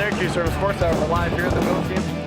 Syracuse from Sports Hour. We're live here at the Bills game.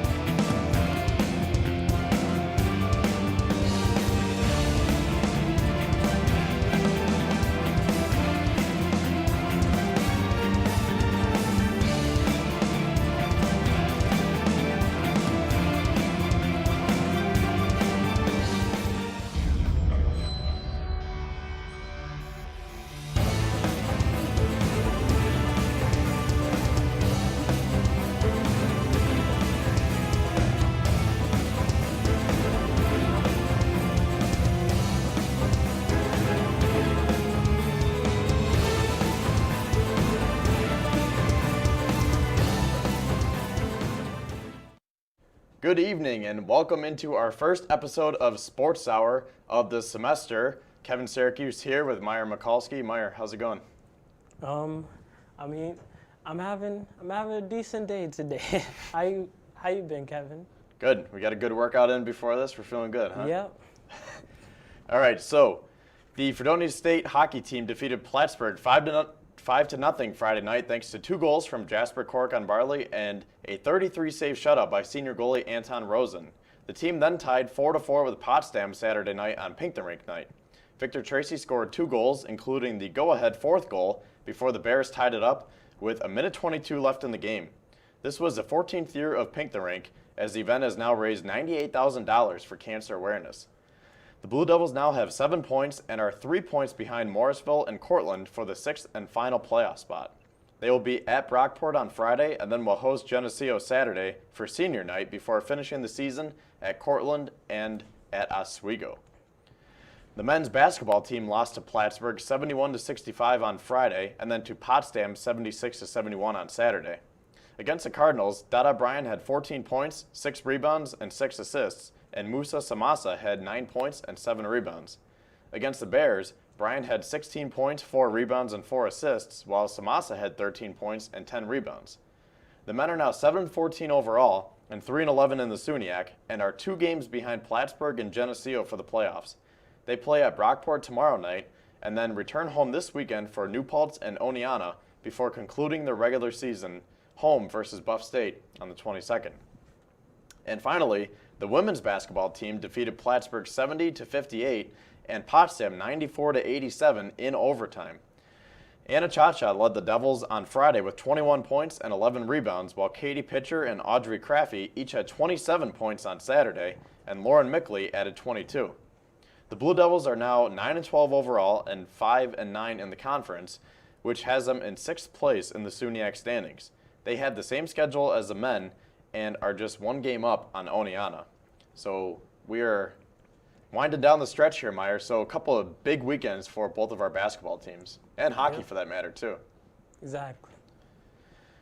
Good evening and welcome into our first episode of Sports Hour of the semester. Kevin Syracuse here with Meyer Mikulski. Meyer, how's it going? I'm having a decent day today. How you been, Kevin? Good. We got a good workout in before this. We're feeling good, huh? Yep. All right. So, the Fredonia State hockey team defeated Plattsburgh 5-0 Friday night thanks to 2 goals from Jasper Cork-on-Barley and a 33-save shutout by senior goalie Anton Rosen. The team then tied 4-4 with Potsdam Saturday night on Pink the Rink night. Victor Tracy scored 2 goals, including the go-ahead 4th goal, before the Bears tied it up with a minute 22 left in the game. This was the 14th year of Pink the Rink, as the event has now raised $98,000 for cancer awareness. The Blue Devils now have 7 points and are 3 points behind Morrisville and Cortland for the 6th and final playoff spot. They will be at Brockport on Friday and then will host Geneseo Saturday for senior night before finishing the season at Cortland and at Oswego. The men's basketball team lost to Plattsburgh 71-65 on Friday and then to Potsdam 76-71 on Saturday. Against the Cardinals, Dada Bryan had 14 points, 6 rebounds, and 6 assists, and Musa Samasa had 9 points and 7 rebounds. Against the Bears, Bryan had 16 points, 4 rebounds, and 4 assists, while Samasa had 13 points and 10 rebounds. The men are now 7-14 overall and 3-11 in the SUNYAC and are 2 games behind Plattsburgh and Geneseo for the playoffs. They play at Brockport tomorrow night and then return home this weekend for New Paltz and Oneonta before concluding their regular season home versus Buff State on the 22nd. And finally, the women's basketball team defeated Plattsburgh 70-58 and Potsdam 94-87 in overtime. Anna Chacha led the Devils on Friday with 21 points and 11 rebounds, while Katie Pitcher and Audrey Craffey each had 27 points on Saturday, and Lauren Mickley added 22. The Blue Devils are now 9-12 overall and 5-9 in the conference, which has them in 6th place in the SUNYAC standings. They had the same schedule as the men and are just 1 game up on Oneonta. So we are winding down the stretch here, Meyer. So a couple of big weekends for both of our basketball teams, and hockey for that matter, too. Exactly.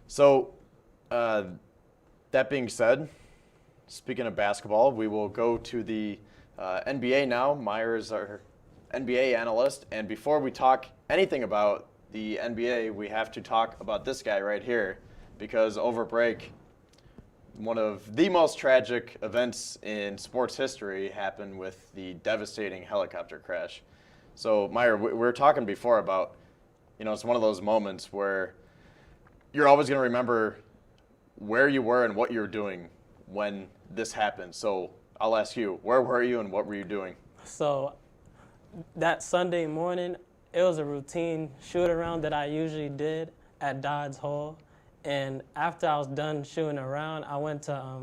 So that being said, speaking of basketball, we will go to the NBA now. Meyer is our NBA analyst, and before we talk anything about the NBA, we have to talk about this guy right here, because over break, one of the most tragic events in sports history happened with the devastating helicopter crash. So, Meyer, we were talking before about, it's one of those moments where you're always going to remember where you were and what you were doing when this happened. So, I'll ask you, where were you and what were you doing? So, that Sunday morning, it was a routine shoot-around that I usually did at Dodds Hall. And after I was done shooting around, I went to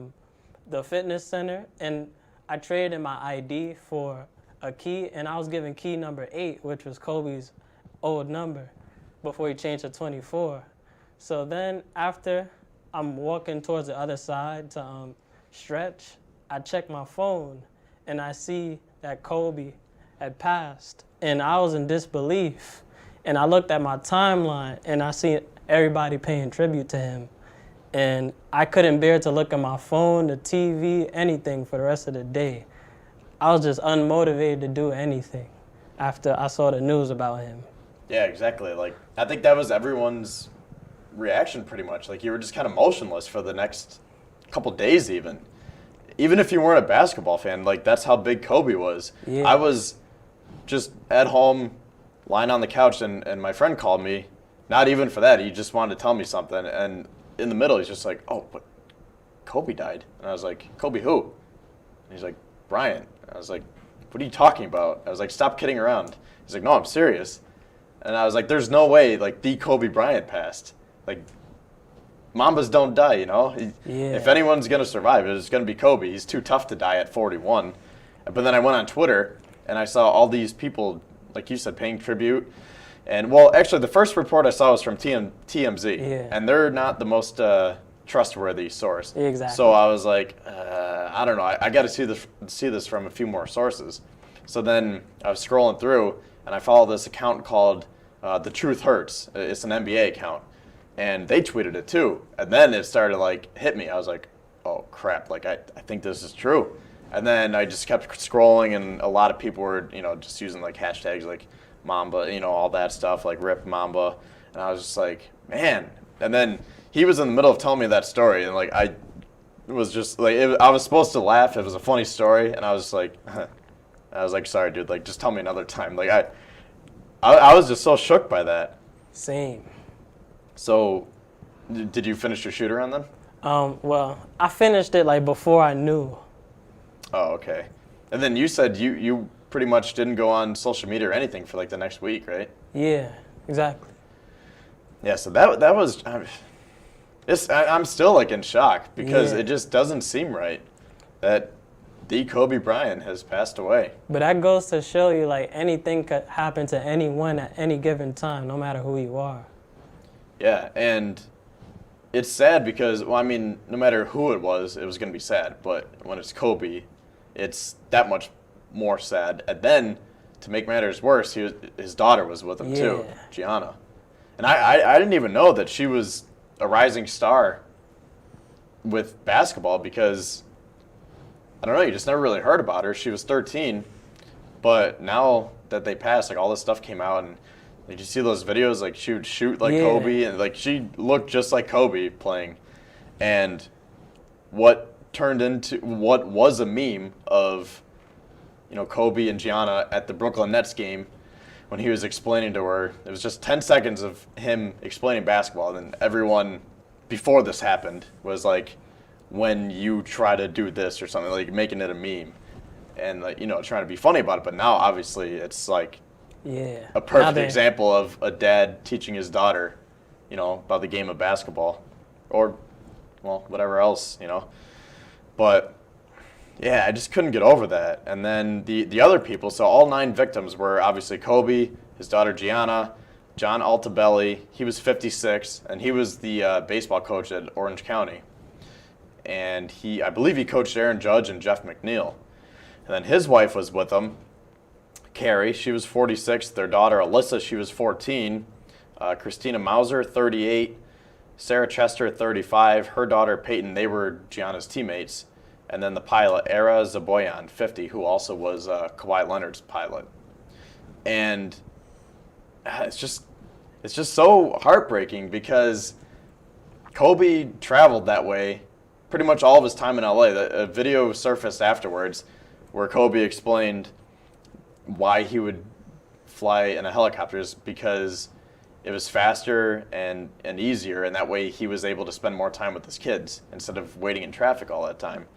the fitness center, and I traded in my ID for a key, and I was given key number 8, which was Kobe's old number, before he changed to 24. So then after I'm walking towards the other side to stretch, I check my phone, and I see that Kobe had passed, and I was in disbelief. And I looked at my timeline, and I see everybody paying tribute to him. And I couldn't bear to look at my phone, the TV, anything for the rest of the day. I was just unmotivated to do anything after I saw the news about him. Yeah, exactly. I think that was everyone's reaction pretty much. You were just kind of motionless for the next couple days even. Even if you weren't a basketball fan, that's how big Kobe was. Yeah. I was just at home lying on the couch, and my friend called me. Not even for that. He just wanted to tell me something. And in the middle, he's just like, oh, but Kobe died. And I was like, Kobe who? And he's like, Bryant. And I was like, what are you talking about? I was like, stop kidding around. He's like, no, I'm serious. And I was like, there's no way, like, the Kobe Bryant passed. Like, Mambas don't die, you know? Yeah. If anyone's going to survive, it's going to be Kobe. He's too tough to die at 41. But then I went on Twitter, and I saw all these people, like you said, paying tribute. And, well, actually, the first report I saw was from TMZ. Yeah. And they're not the most trustworthy source. Exactly. So I was like, I don't know. I got to see this from a few more sources. So then I was scrolling through, and I followed this account called The Truth Hurts. It's an NBA account. And they tweeted it too. And then it started like hit me. I was like, oh crap, like I think this is true. And then I just kept scrolling, and a lot of people were, just using like hashtags like Mamba, all that stuff, like Rip Mamba. And I was just like, man. And then he was in the middle of telling me that story, and like I was just like, I was supposed to laugh. It was a funny story, and I was like, sorry, dude, like just tell me another time. Like I was just so shook by that. Same. So, did you finish your shoot around then? Well, I finished it like before I knew. Oh, okay. And then you said you pretty much didn't go on social media or anything for like the next week, right? Yeah, exactly. Yeah. So that was. I'm still like in shock because Yeah. it just doesn't seem right that the Kobe Bryant has passed away. But that goes to show you like anything could happen to anyone at any given time, no matter who you are. Yeah, and it's sad because, well, I mean, no matter who it was going to be sad. But when it's Kobe, it's that much more sad. And then, to make matters worse, his daughter was with him too, Yeah. Gianna. And I didn't even know that she was a rising star with basketball because, I don't know, you just never really heard about her. She was 13, but now that they passed, like all this stuff came out, and did you see those videos? Like she would shoot like Yeah. Kobe, and like she looked just like Kobe playing. And what turned into what was a meme of, Kobe and Gianna at the Brooklyn Nets game when he was explaining to her. It was just 10 seconds of him explaining basketball, and everyone before this happened was like, when you try to do this or something, like making it a meme, and like trying to be funny about it. But now obviously it's like. Yeah. A perfect example of a dad teaching his daughter, about the game of basketball, or, well, whatever else, But, yeah, I just couldn't get over that. And then the other people, so all 9 victims were obviously Kobe, his daughter Gianna, John Altobelli. He was 56, and he was the baseball coach at Orange County. And I believe he coached Aaron Judge and Jeff McNeil. And then his wife was with him. Carrie, she was 46. Their daughter, Alyssa, she was 14. Christina Mauser, 38. Sarah Chester, 35. Her daughter, Peyton, they were Gianna's teammates. And then the pilot, Era Zaboyan, 50, who also was Kawhi Leonard's pilot. And it's just so heartbreaking because Kobe traveled that way pretty much all of his time in LA. A video surfaced afterwards where Kobe explained why he would fly in a helicopter is because it was faster and easier, and that way he was able to spend more time with his kids instead of waiting in traffic all that time.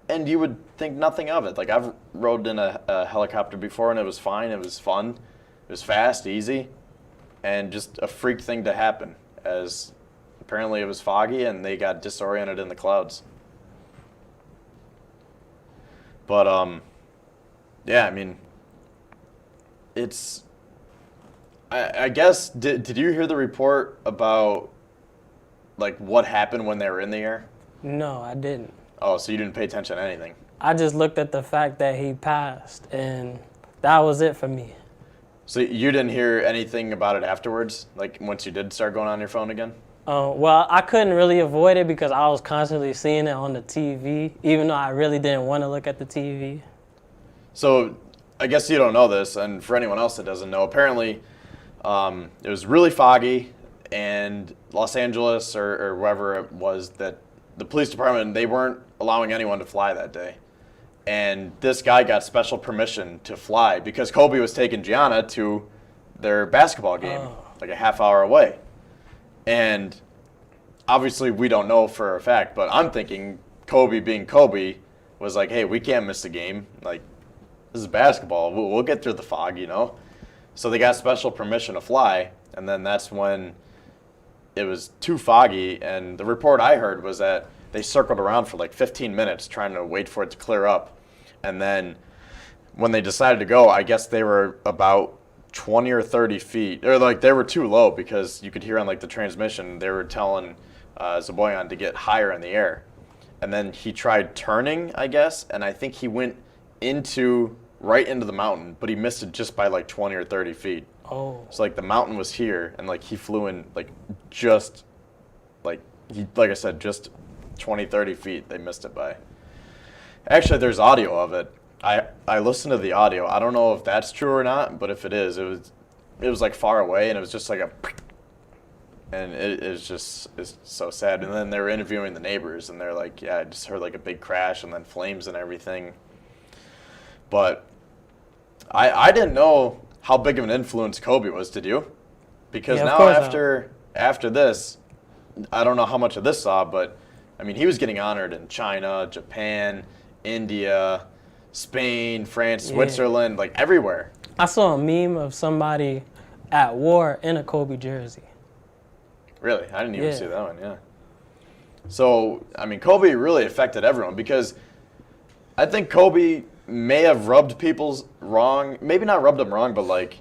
And you would think nothing of it. Like, I've rode in a helicopter before, and it was fine. It was fun. It was fast, easy, and just a freak thing to happen, as apparently it was foggy, and they got disoriented in the clouds. But, yeah, I mean, it's, I guess, did you hear the report about, like, what happened when they were in the air? No, I didn't. Oh, so you didn't pay attention to anything? I just looked at the fact that he passed, and that was it for me. So you didn't hear anything about it afterwards? Like, once you did start going on your phone again? Well, I couldn't really avoid it because I was constantly seeing it on the TV, even though I really didn't want to look at the TV. So I guess you don't know this, and for anyone else that doesn't know, apparently it was really foggy, and Los Angeles or wherever it was, that the police department, they weren't allowing anyone to fly that day. And this guy got special permission to fly because Kobe was taking Gianna to their basketball game, like a half hour away. And obviously we don't know for a fact, but I'm thinking Kobe being Kobe was like, hey, we can't miss a game. Like, this is basketball. We'll get through the fog, you know? So they got special permission to fly, and then that's when it was too foggy, and the report I heard was that they circled around for like 15 minutes trying to wait for it to clear up. And then when they decided to go, I guess they were about 20 or 30 feet. Or like they were too low because you could hear on like the transmission, they were telling Zaboyan to get higher in the air. And then he tried turning, I guess, and I think he went right into the mountain, but he missed it just by like 20 or 30 feet. Oh. So like the mountain was here, and like he flew in like just like I said, just 20, 30 feet. They missed it by. Actually, there's audio of it. I listened to the audio. I don't know if that's true or not, but if it is, it was like far away, and it was just like a, and it's so sad. And then they were interviewing the neighbors, and they're like, yeah, I just heard like a big crash and then flames and everything. But I didn't know how big of an influence Kobe was, did you? Because Yeah, now after this, I don't know how much of this saw, but I mean, he was getting honored in China, Japan, India, Spain, France, Switzerland, like everywhere. I saw a meme of somebody at war in a Kobe jersey. Really? I didn't even see that one, yeah. So, I mean, Kobe really affected everyone because I think Kobe may have rubbed people's wrong, maybe not rubbed them wrong, but like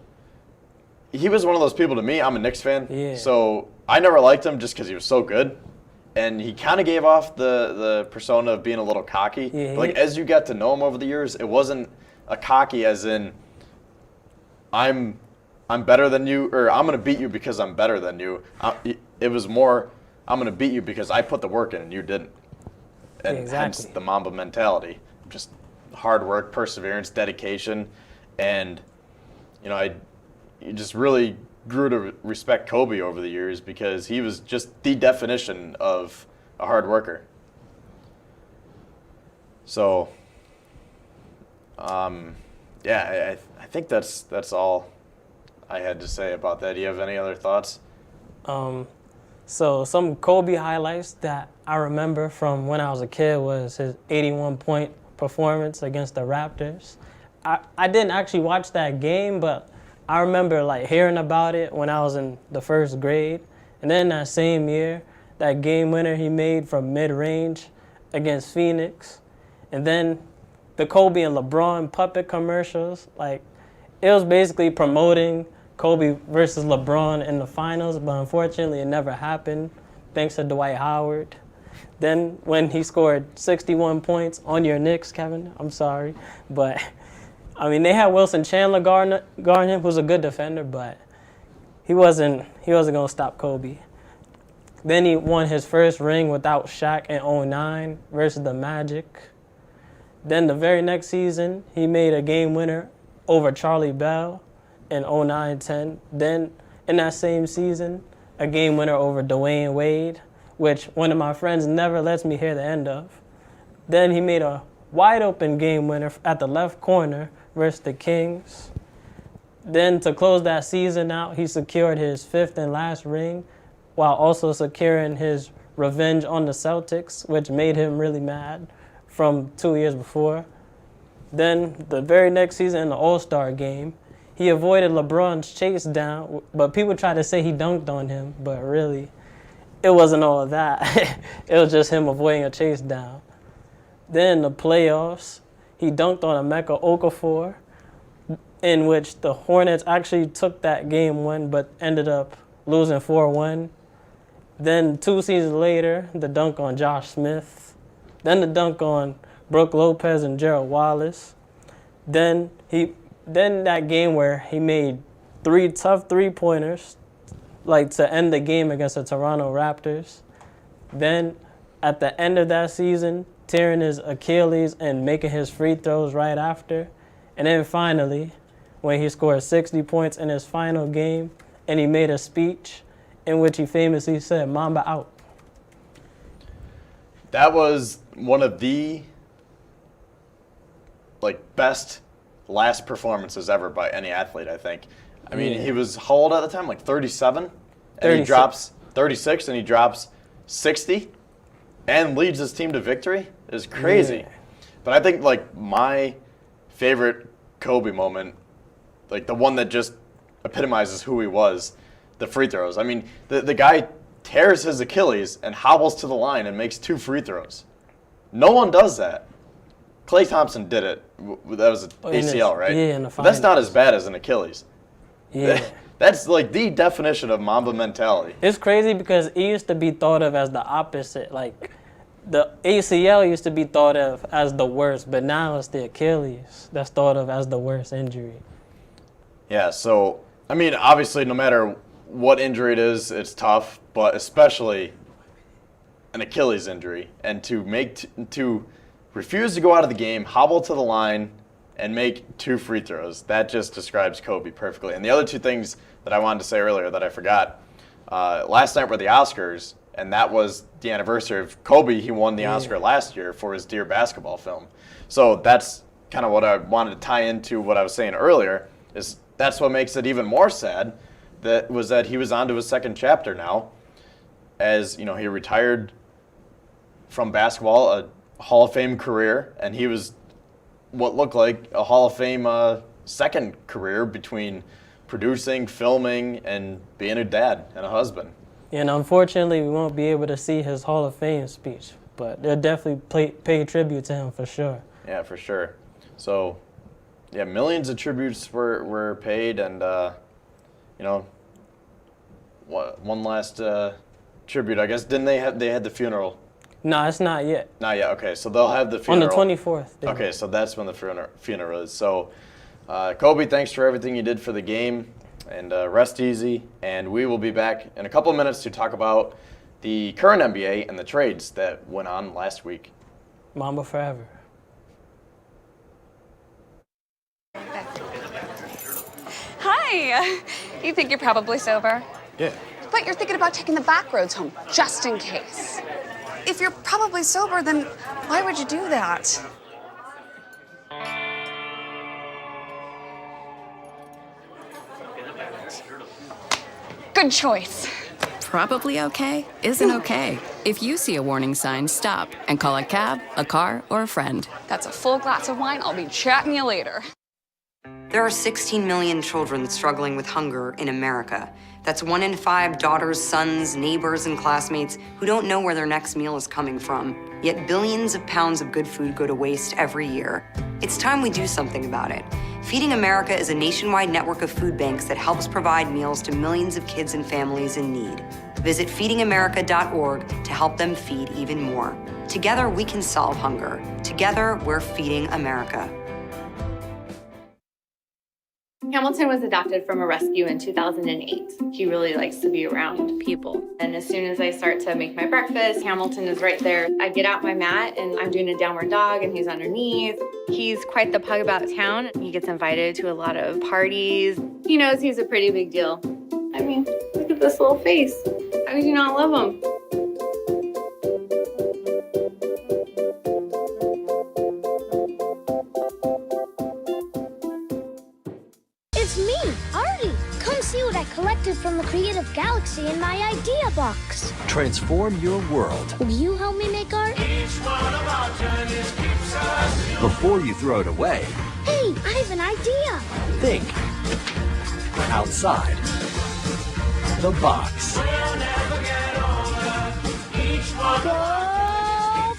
he was one of those people to me. I'm a Knicks fan, so I never liked him just because he was so good, and he kind of gave off the persona of being a little cocky. But like as you got to know him over the years, it wasn't a cocky as in I'm better than you, or I'm gonna beat you because I'm better than you. It was more I'm gonna beat you because I put the work in and you didn't, and hence the Mamba mentality, just hard work, perseverance, dedication, and you just really grew to respect Kobe over the years because he was just the definition of a hard worker. So, I think that's all I had to say about that. Do you have any other thoughts? So some Kobe highlights that I remember from when I was a kid was his 81-point performance against the Raptors. I didn't actually watch that game, but I remember like hearing about it when I was in the first grade. And then that same year, that game winner he made from mid-range against Phoenix. And then the Kobe and LeBron puppet commercials, like it was basically promoting Kobe versus LeBron in the finals, but unfortunately it never happened thanks to Dwight Howard. Then when he scored 61 points on your Knicks, Kevin, I'm sorry, but I mean they had Wilson Chandler guarding him, who's a good defender, but he wasn't gonna stop Kobe. Then he won his first ring without Shaq in 2009 versus the Magic. Then the very next season, he made a game winner over Charlie Bell in 2009-10. Then in that same season, a game winner over Dwayne Wade, which one of my friends never lets me hear the end of. Then he made a wide open game winner at the left corner versus the Kings. Then to close that season out, he secured his fifth and last ring while also securing his revenge on the Celtics, which made him really mad from 2 years before. Then the very next season in the All-Star game, he avoided LeBron's chase down, but people tried to say he dunked on him, but really, it wasn't all of that. It was just him avoiding a chase down. Then in the playoffs, he dunked on Emeka Okafor, in which the Hornets actually took that game one, but ended up losing 4-1. Then 2 seasons later, the dunk on Josh Smith. Then the dunk on Brook Lopez and Gerald Wallace. Then that game where he made 3 tough three-pointers, like to end the game against the Toronto Raptors. Then at the end of that season, tearing his Achilles and making his free throws right after. And then finally, when he scored 60 points in his final game, and he made a speech in which he famously said, "Mamba out." That was one of the best last performances ever by any athlete, I think. I mean, he was how old at the time? Like 37? And 36. he drops 36 and he drops 60 and leads his team to victory is crazy. Yeah. But I think like my favorite Kobe moment, like the one that just epitomizes who he was, the free throws. I mean, the guy tears his Achilles and hobbles to the line and makes 2 free throws. No one does that. Klay Thompson did it. That was an ACL, right? Yeah, in the But that's not finals. as bad as an Achilles. Yeah. That's like the definition of Mamba mentality. It's crazy because it used to be thought of as the opposite. Like, the ACL used to be thought of as the worst, but now it's the Achilles that's thought of as the worst injury. Yeah, so, I mean, obviously, no matter what injury it is, it's tough, but especially an Achilles injury. And to refuse to go out of the game, hobble to the line, and make 2 free throws, that just describes Kobe perfectly. And the other 2 things that I wanted to say earlier that I forgot, last night were the Oscars, and that was the anniversary of Kobe. He won the Oscar last year for his Dear Basketball film. So that's kind of what I wanted to tie into what I was saying earlier, is that's what makes it even more sad, that he was on to his second chapter now, as you know, he retired from basketball, a Hall of Fame career, and he was what looked like a Hall of Fame second career between producing, filming, and being a dad and a husband. And unfortunately, we won't be able to see his Hall of Fame speech, but they'll definitely pay tribute to him for sure. Yeah, for sure. So, yeah, millions of tributes were paid, and you know, one last tribute, I guess. Didn't they had the funeral? No, it's not yet. Not yet. Okay, so they'll have the funeral On the 24th. Okay, so that's when the funeral is. So, Kobe, thanks for everything you did for the game, and rest easy. And we will be back in a couple of minutes to talk about the current NBA and the trades that went on last week. Mamba forever. Hi. You think you're probably sober? Yeah. But you're thinking about taking the back roads home, just in case. If you're probably sober, then why would you do that? Good choice. Probably okay isn't okay. If you see a warning sign, stop and call a cab, a car, or a friend. That's a full glass of wine. I'll be chatting you later. There are 16 million children struggling with hunger in America. That's 1 in 5 daughters, sons, neighbors, and classmates who don't know where their next meal is coming from. Yet billions of pounds of good food go to waste every year. It's time we do something about it. Feeding America is a nationwide network of food banks that helps provide meals to millions of kids and families in need. Visit feedingamerica.org to help them feed even more. Together, we can solve hunger. Together, we're feeding America. Hamilton was adopted from a rescue in 2008. He really likes to be around people. And as soon as I start to make my breakfast, Hamilton is right there. I get out my mat and I'm doing a downward dog and he's underneath. He's quite the pug about town. He gets invited to a lot of parties. He knows he's a pretty big deal. I mean, look at this little face. How could you not love him? It's me, Artie. Come see what I collected from the Creative Galaxy in my idea box. Transform your world. Will you help me make art? Before you throw it away, Hey, I have an idea. think outside the box. Go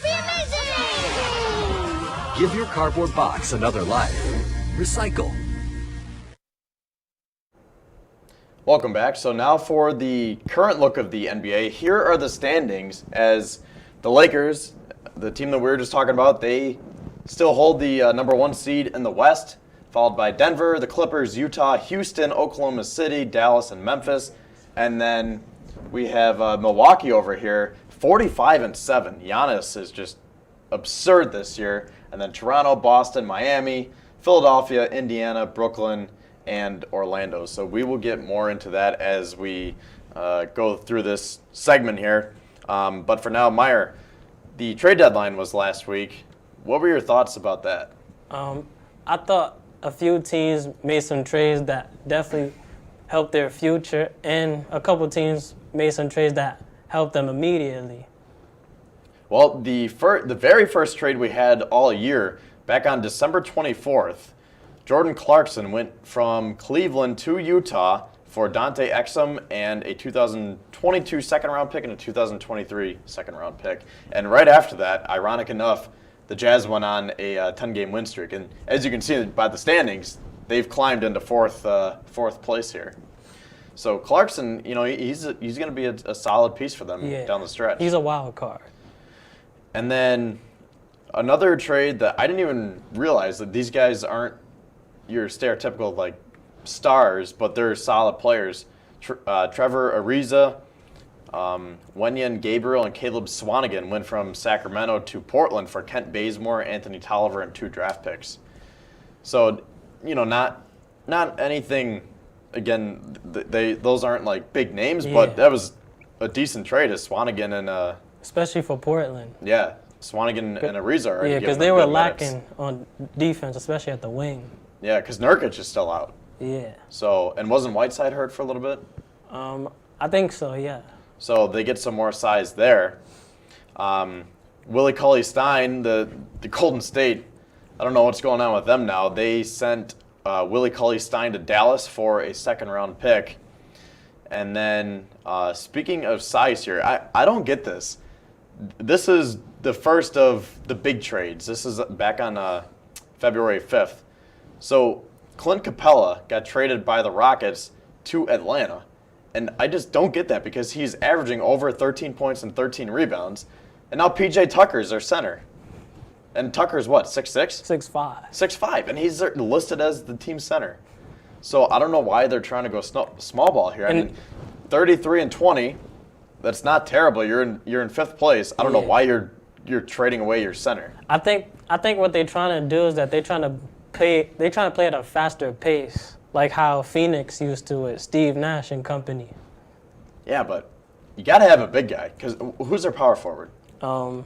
be amazing! Give your cardboard box another life. Recycle. Welcome back. So now for the current look of the NBA, here are the standings as the Lakers, the team that we were just talking about, they still hold the number 1 seed in the West, followed by Denver, the Clippers, Utah, Houston, Oklahoma City, Dallas, and Memphis. And then we have Milwaukee over here, 45-7. Giannis is just absurd this year. And then Toronto, Boston, Miami, Philadelphia, Indiana, Brooklyn, and Orlando. So we will get more into that as we go through this segment here. But for now, Meyer, the trade deadline was last week. What were your thoughts about that? I thought a few teams made some trades that definitely helped their future, and a couple teams made some trades that help them immediately. Well, the very first trade we had all year, back on December 24th, Jordan Clarkson went from Cleveland to Utah for Dante Exum and a 2022 second-round pick and a 2023 second-round pick. And right after that, ironic enough, the Jazz went on a 10-game win streak. And as you can see by the standings, they've climbed into fourth place here. So Clarkson, he's going to be a solid piece for them down the stretch. He's a wild card. And then another trade that I didn't even realize that these guys aren't your stereotypical like stars, but they're solid players. Trevor Ariza, Wenyen Gabriel, and Caleb Swanigan went from Sacramento to Portland for Kent Bazemore, Anthony Tolliver, and 2 draft picks. So, not anything. Again, those aren't like big names, but that was a decent trade as Swanigan and especially for Portland. Yeah, Swanigan and Ariza are. Yeah, because they were lacking on defense, especially at the wing. Yeah, because Nurkic is still out. Yeah. So, and wasn't Whiteside hurt for a little bit? I think so, yeah. So they get some more size there. Willie Cauley-Stein, the Golden State, I don't know what's going on with them now. They sent Willie Cauley-Stein to Dallas for a second-round pick. And then, speaking of size here, I don't get this. This is the first of the big trades. This is back on February 5th. So Clint Capella got traded by the Rockets to Atlanta. And I just don't get that because he's averaging over 13 points and 13 rebounds. And now P.J. Tucker's their center. And Tucker's what, 6'6"? 6'5". 6'5", and he's listed as the team center. So I don't know why they're trying to go small ball here. I mean, 33 and 20, that's not terrible. You're in 5th place. I don't know why you're trading away your center. I think what they're trying to do is that they're trying to play at a faster pace, like how Phoenix used to with Steve Nash and company. Yeah, but you got to have a big guy, because who's their power forward? Who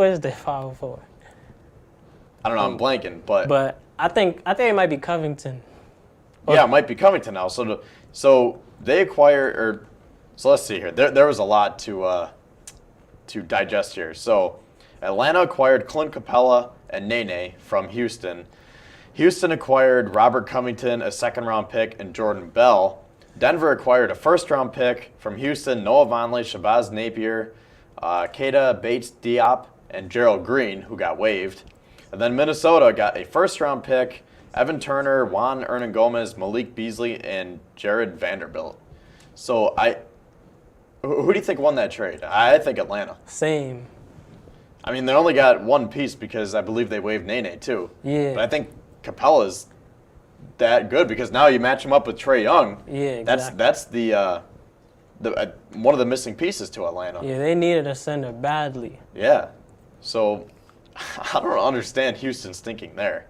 is their power forward? I don't know, I'm blanking, but... But I think it might be Covington. Yeah, it might be Covington now. So they acquire, so let's see here. There was a lot to digest here. So Atlanta acquired Clint Capella and Nene from Houston. Houston acquired Robert Covington, a second-round pick, and Jordan Bell. Denver acquired a first-round pick from Houston, Noah Vonleh, Shabazz Napier, Keita Bates-Diop, and Gerald Green, who got waived. And then Minnesota got a first-round pick, Evan Turner, Juan Hernan-Gomez, Malik Beasley, and Jared Vanderbilt. So who do you think won that trade? I think Atlanta. Same. I mean, they only got one piece because I believe they waived Nene too. Yeah. But I think Capella's that good because now you match him up with Trae Young. Yeah, exactly. That's the one of the missing pieces to Atlanta. Yeah, they needed a center badly. Yeah. So I don't understand Houston's thinking there.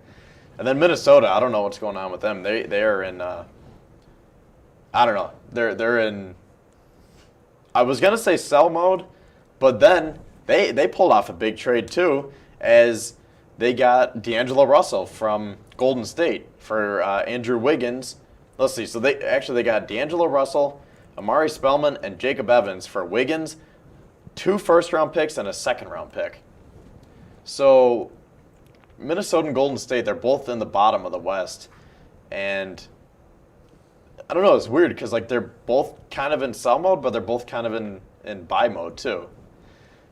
And then Minnesota, I don't know what's going on with them. They are in I don't know. They're in, I was gonna say sell mode, but then they pulled off a big trade too, as they got D'Angelo Russell from Golden State for Andrew Wiggins. Let's see. So they got D'Angelo Russell, Amari Spellman, and Jacob Evans for Wiggins, 2 first-round picks and a second-round pick. So Minnesota and Golden State, they're both in the bottom of the West, and I don't know. It's weird because like they're both kind of in sell mode, but they're both kind of in buy mode too.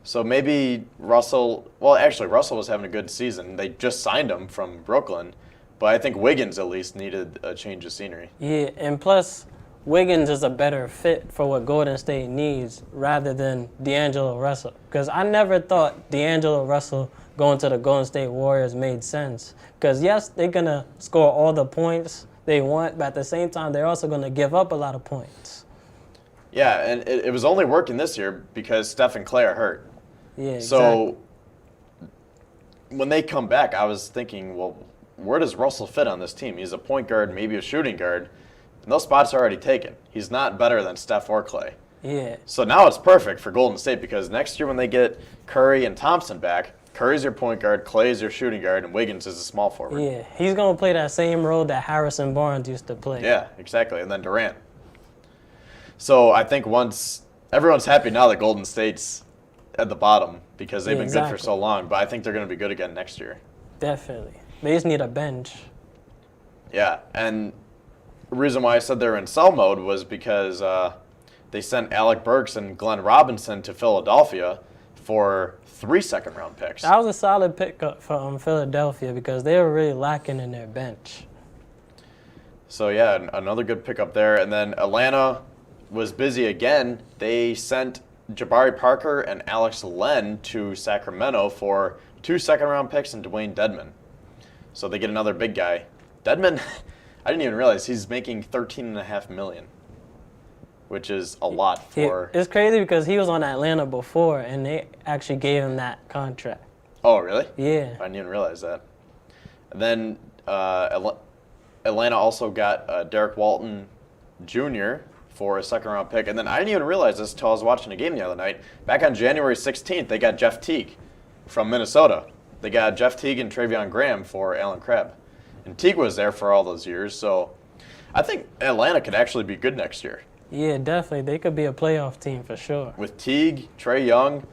So maybe Russell. Well, actually, Russell was having a good season. They just signed him from Brooklyn, but I think Wiggins at least needed a change of scenery. Yeah, and plus Wiggins is a better fit for what Golden State needs rather than D'Angelo Russell. Because I never thought D'Angelo Russell going to the Golden State Warriors made sense. Because yes, they're gonna score all the points they want, but at the same time, they're also gonna give up a lot of points. Yeah, and it was only working this year because Steph and Clay are hurt. Yeah, exactly. So when they come back, I was thinking, well, where does Russell fit on this team? He's a point guard, maybe a shooting guard, and those spots are already taken. He's not better than Steph or Clay. Yeah. So now it's perfect for Golden State because next year when they get Curry and Thompson back, Curry's your point guard, Clay's your shooting guard, and Wiggins is a small forward. Yeah, he's going to play that same role that Harrison Barnes used to play. Yeah, exactly, and then Durant. So I think once everyone's happy now that Golden State's at the bottom because they've Yeah, been good for exactly. so long. But I think they're going to be good again next year. Definitely. They just need a bench. Yeah, and the reason why I said they're in sell mode was because they sent Alec Burks and Glenn Robinson to Philadelphia for 3 second-round picks. That was a solid pickup for Philadelphia because they were really lacking in their bench. So, yeah, another good pickup there. And then Atlanta was busy again. They sent Jabari Parker and Alex Len to Sacramento for 2 second-round picks and Dwayne Dedman. So they get another big guy. Dedman, I didn't even realize he's making $13.5 million, which is a lot for. It's crazy because he was on Atlanta before, and they actually gave him that contract. Oh, really? Yeah. I didn't even realize that. And then Atlanta also got Derek Walton Jr. for a second-round pick. And then I didn't even realize this until I was watching a game the other night. Back on January 16th, they got Jeff Teague from Minnesota. They got Jeff Teague and Travion Graham for Allen Crabbe. And Teague was there for all those years. So I think Atlanta could actually be good next year. Yeah, definitely. They could be a playoff team for sure. With Teague, Trae Young.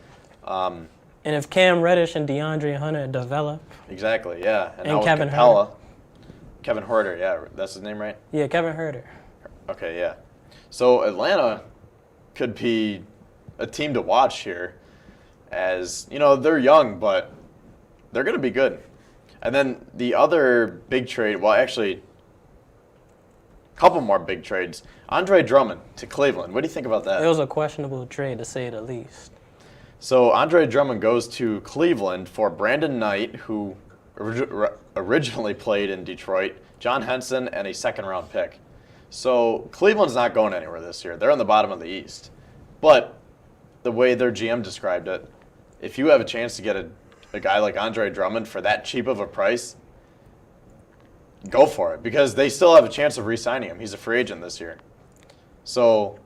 And if Cam Reddish and DeAndre Hunter develop. Exactly, yeah. And now with Kevin Capella. Huerter. Kevin Huerter, yeah. That's his name, right? Yeah, Kevin Huerter. Okay, yeah. So Atlanta could be a team to watch here as, they're young, but they're going to be good. And then the other big trade, well, actually, a couple more big trades. Andre Drummond to Cleveland. What do you think about that? It was a questionable trade, to say the least. So Andre Drummond goes to Cleveland for Brandon Knight, who originally played in Detroit, John Henson, and a second-round pick. So Cleveland's not going anywhere this year. They're on the bottom of the East. But the way their GM described it, if you have a chance to get a guy like Andre Drummond for that cheap of a price, go for it, because they still have a chance of re-signing him. He's a free agent this year. So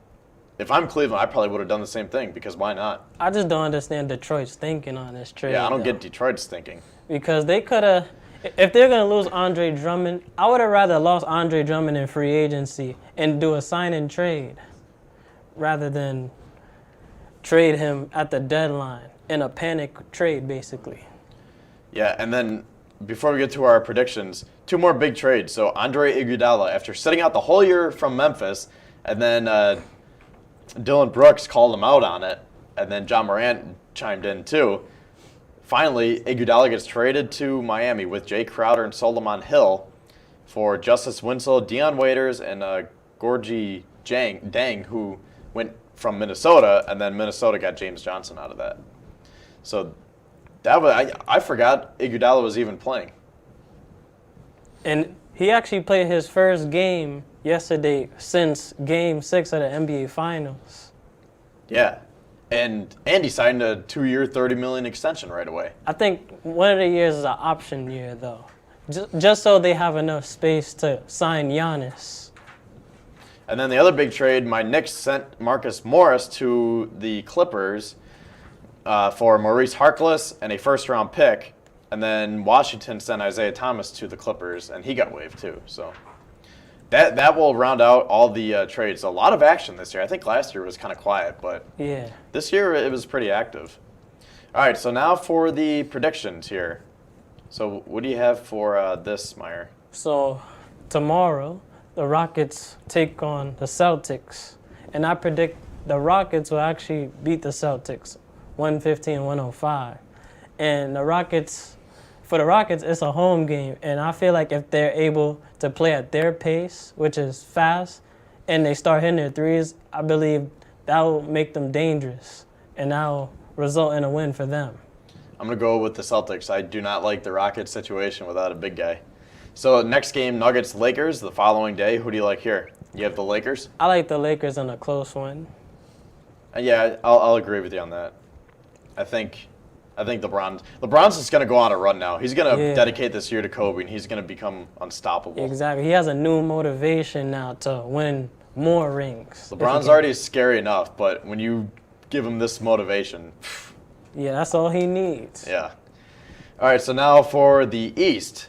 if I'm Cleveland, I probably would have done the same thing, because why not? I just don't understand Detroit's thinking on this trade. Yeah, I don't though. get Detroit's thinking. Because they could have, if they're going to lose Andre Drummond, I would have rather lost Andre Drummond in free agency and do a sign and trade rather than trade him at the deadline in a panic trade, basically. Yeah, and then before we get to our predictions, 2 more big trades. So Andre Iguodala, after sitting out the whole year from Memphis, and then Dylan Brooks called him out on it, and then John Morant chimed in too. Finally, Iguodala gets traded to Miami with Jay Crowder and Solomon Hill for Justice Winslow, Deion Waiters, and Gorgie Dang, who went from Minnesota, and then Minnesota got James Johnson out of that. So that was I forgot Iguodala was even playing. And he actually played his first game yesterday since Game 6 of the NBA Finals. Yeah. And he signed a 2-year, $30 million extension right away. I think one of the years is an option year, though, just so they have enough space to sign Giannis. And then the other big trade, my Knicks sent Marcus Morris to the Clippers for Maurice Harkless and a first-round pick. And then Washington sent Isaiah Thomas to the Clippers, and he got waived too. So that will round out all the trades. A lot of action this year. I think last year was kind of quiet, but Yeah. this year it was pretty active. All right, so now for the predictions here. So what do you have for this, Meyer? So tomorrow, the Rockets take on the Celtics, and I predict the Rockets will actually beat the Celtics 115-105. And for the Rockets, it's a home game, and I feel like if they're able to play at their pace, which is fast, and they start hitting their threes, I believe that will make them dangerous, and that will result in a win for them. I'm going to go with the Celtics. I do not like the Rockets situation without a big guy. So next game, Nuggets-Lakers, the following day. Who do you like here? You have the Lakers? I like the Lakers in a close one. Yeah, I'll agree with you on that. I think LeBron's just going to go on a run now. He's going to dedicate this year to Kobe, and he's going to become unstoppable. Exactly. He has a new motivation now to win more rings. LeBron's already scary enough, but when you give him this motivation, yeah, that's all he needs. yeah. All right, so now for the East,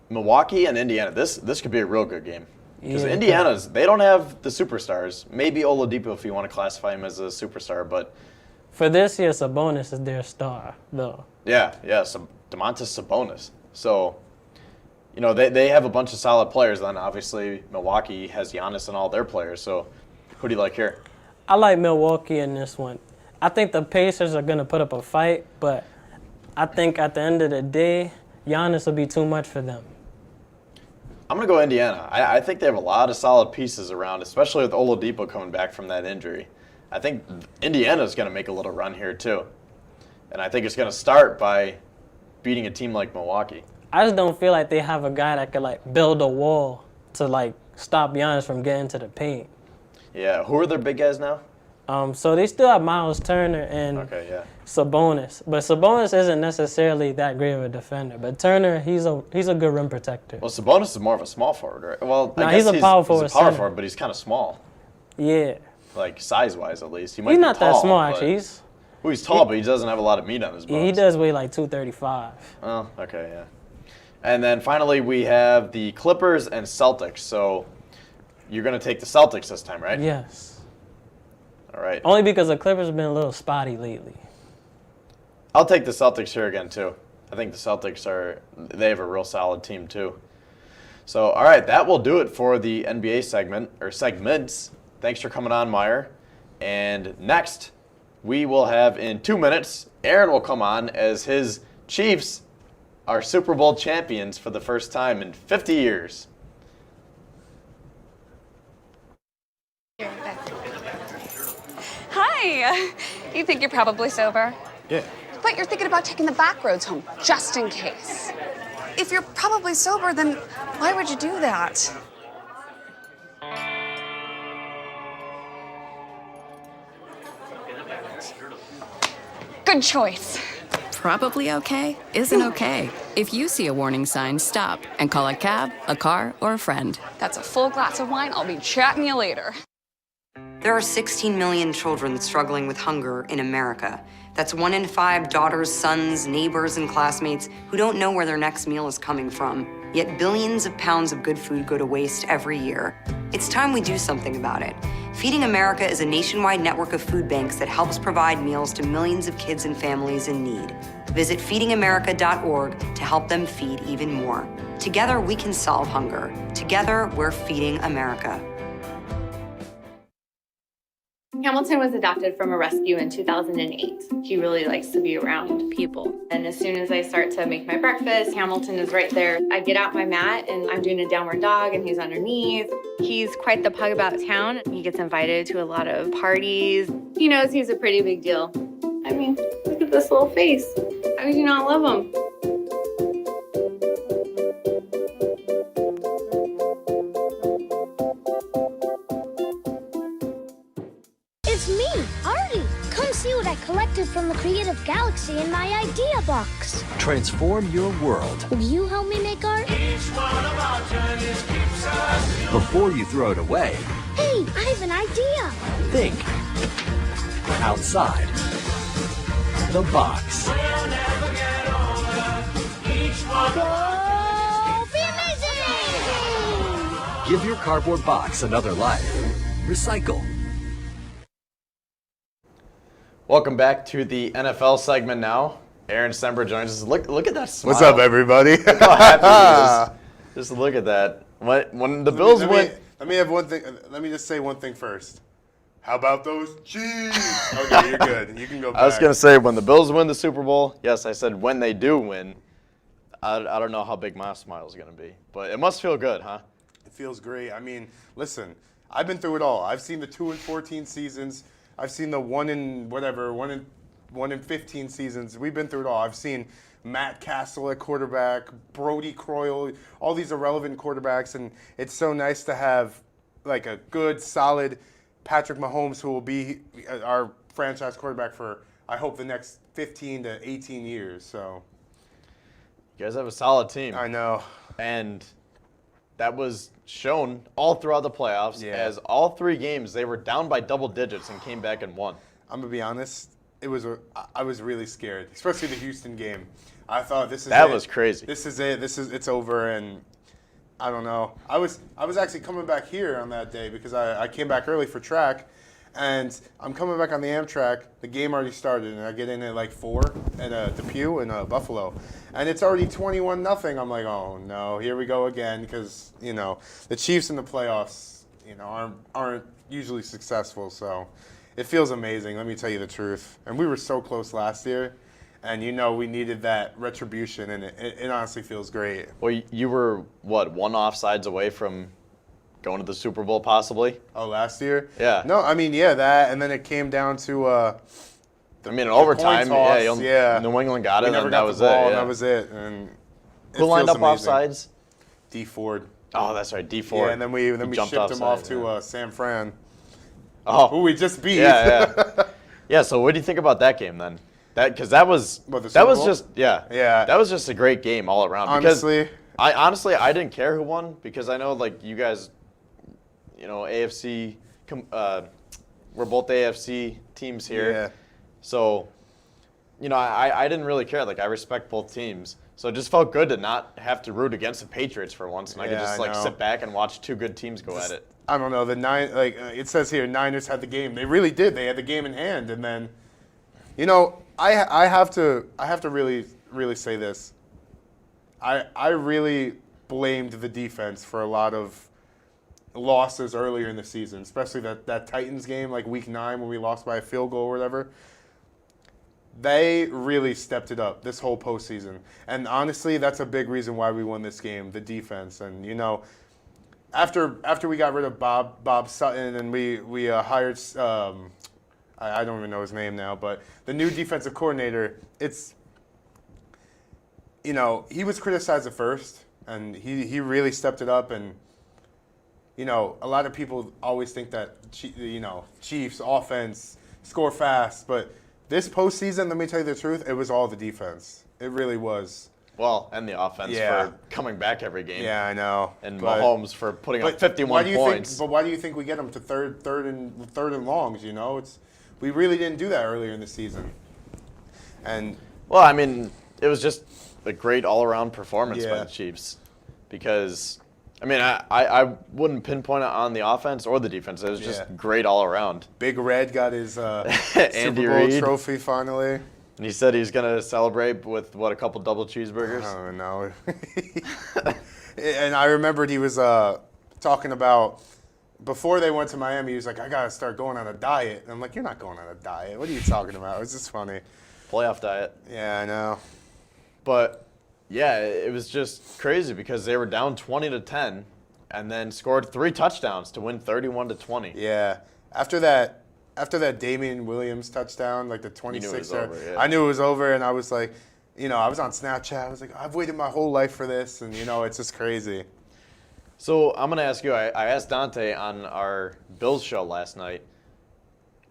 Milwaukee and Indiana. This could be a real good game. Because Yeah, they don't have the superstars. Maybe Oladipo, if you want to classify him as a superstar, but for this year, Sabonis is their star, though. yeah, so Domantas Sabonis. So, they have a bunch of solid players. Then obviously Milwaukee has Giannis and all their players. So, who do you like here? I like Milwaukee in this one. I think the Pacers are going to put up a fight, but I think at the end of the day, Giannis will be too much for them. I'm going to go Indiana. I think they have a lot of solid pieces around, especially with Oladipo coming back from that injury. I think Indiana's going to make a little run here too. And I think it's going to start by beating a team like Milwaukee. I just don't feel like they have a guy that could build a wall to stop Giannis from getting to the paint. Yeah, who are their big guys now? So they still have Miles Turner and Sabonis, but Sabonis isn't necessarily that great of a defender. But Turner, he's a good rim protector. Well, Sabonis is more of a small forward, right? Well, I he's guess a power forward. He's a power center. forward, but he's kind of small. Yeah. Like size-wise, at least. He's not tall, that small, actually. He's tall, but he doesn't have a lot of meat on his bones. Yeah, he does weigh 235. Oh, okay, yeah. And then finally, we have the Clippers and Celtics. So you're going to take the Celtics this time, right? Yes. All right. Only because the Clippers have been a little spotty lately. I'll take the Celtics here again, too. I think the Celtics they have a real solid team, too. So, all right, that will do it for the NBA segments. Thanks for coming on, Meyer. And next, we will have in 2 minutes, Aaron will come on as his Chiefs are Super Bowl champions for the first time in 50 years. Hi. You think you're probably sober? Yeah. But you're thinking about taking the back roads home, just in case. If you're probably sober, then why would you do that? Good choice. Probably okay isn't okay. If you see a warning sign, stop and call a cab, a car, or a friend. That's a full glass of wine. I'll be chatting you later. There are 16 million children struggling with hunger in America. That's 1 in 5 daughters, sons, neighbors, and classmates who don't know where their next meal is coming from. Yet billions of pounds of good food go to waste every year. It's time we do something about it. Feeding America is a nationwide network of food banks that helps provide meals to millions of kids and families in need. Visit feedingamerica.org to help them feed even more. Together, we can solve hunger. Together, we're feeding America. Hamilton was adopted from a rescue in 2008. He really likes to be around people. And as soon as I start to make my breakfast, Hamilton is right there. I get out my mat and I'm doing a downward dog and he's underneath. He's quite the pug about town. He gets invited to a lot of parties. He knows he's a pretty big deal. I mean, look at this little face. How could you not love him? It's me, Artie. Come see what I collected from the creative galaxy in my idea box. Transform your world Will you help me make art? before you throw it away. Hey, I have an idea. Think outside the box. Go be amazing! Give your cardboard box another life. Recycle. Welcome back to the NFL segment now. Aaron Sember joins us. Look at that smile. What's up, everybody? Look how happy he is. Just look at that. When the Bills went... Let me have one thing. Let me just say one thing first. How about those Chiefs? Okay, you're good. You can go back. I was going to say, when the Bills win the Super Bowl, yes, I said when they do win, I don't know how big my smile is going to be. But it must feel good, huh? It feels great. I mean, listen, I've been through it all. I've seen the 2-14 seasons. I've seen the 1 in 15 seasons. We've been through it all. I've seen Matt Castle at quarterback, Brody Croyle, all these irrelevant quarterbacks, and it's so nice to have like a good, solid Patrick Mahomes who will be our franchise quarterback for, I hope, the next 15 to 18 years. So You guys have a solid team. I know. And that was shown all throughout the playoffs, as all 3 games they were down by double digits and came back and won. I'm gonna be honest. I was really scared, especially the Houston game. I thought this is that it. was crazy. This is it. It's over, and I don't know. I was actually coming back here on that day because I came back early for track, and I'm coming back on the Amtrak. The game already started, and I get in at like 4 at Depew in Buffalo, and it's already 21-0. I'm like, oh no, here we go again, because the Chiefs in the playoffs, aren't usually successful. So it feels amazing. Let me tell you the truth. And we were so close last year. And we needed that retribution, and it honestly feels great. Well, you were, what, 1 offsides away from going to the Super Bowl possibly? Oh, last year? Yeah. No, I mean, yeah, that, and then it came down to in overtime, toss, New England got it, never and got that was the ball, it. and that was it. And who lined up amazing. offsides? D Ford. Oh, that's right, D Ford. Yeah, and then we shipped him off to San Fran, who we just beat. Yeah. Yeah, so what do you think about that game then? Because that was just that was just a great game all around. Honestly, I didn't care who won, because I know like you guys, AFC, we're both AFC teams here. Yeah. So, I didn't really care. Like, I respect both teams. So it just felt good to not have to root against the Patriots for once, and I could just sit back and watch 2 good teams go at it. I don't know. It says here, Niners had the game. They really did. They had the game in hand, and then, I have to really say this. I really blamed the defense for a lot of losses earlier in the season, especially that Titans game, like week 9 when we lost by a field goal or whatever. They really stepped it up this whole postseason, and honestly, that's a big reason why we won this game. The defense, and after we got rid of Bob Sutton and we hired. I don't even know his name now, but the new defensive coordinator, he was criticized at first, and he really stepped it up. And, a lot of people always think that, Chiefs offense, score fast. But this postseason, let me tell you the truth, it was all the defense. It really was. Well, and the offense for coming back every game. Yeah, I know. And Mahomes for putting up 51 points. But why do you think we get them to third and longs, We really didn't do that earlier in the season. And well, I mean, it was just a great all-around performance by the Chiefs. Because, I mean, I wouldn't pinpoint it on the offense or the defense. It was just great all around. Big Red got his Super Bowl Reed trophy finally. And he said he's going to celebrate with, a couple double cheeseburgers? I don't know. And I remembered he was talking about, before they went to Miami, he was like, I got to start going on a diet. And I'm like, you're not going on a diet. What are you talking about? It was just funny. Playoff diet. Yeah, I know. But, yeah, it was just crazy because they were down 20-10 and then scored 3 touchdowns to win 31-20. Yeah. After that Damian Williams touchdown, like the 26, I knew it was over, and I was like, I was on Snapchat. I was like, I've waited my whole life for this, and, it's just crazy. So I'm going to ask you, I asked Dante on our Bills show last night,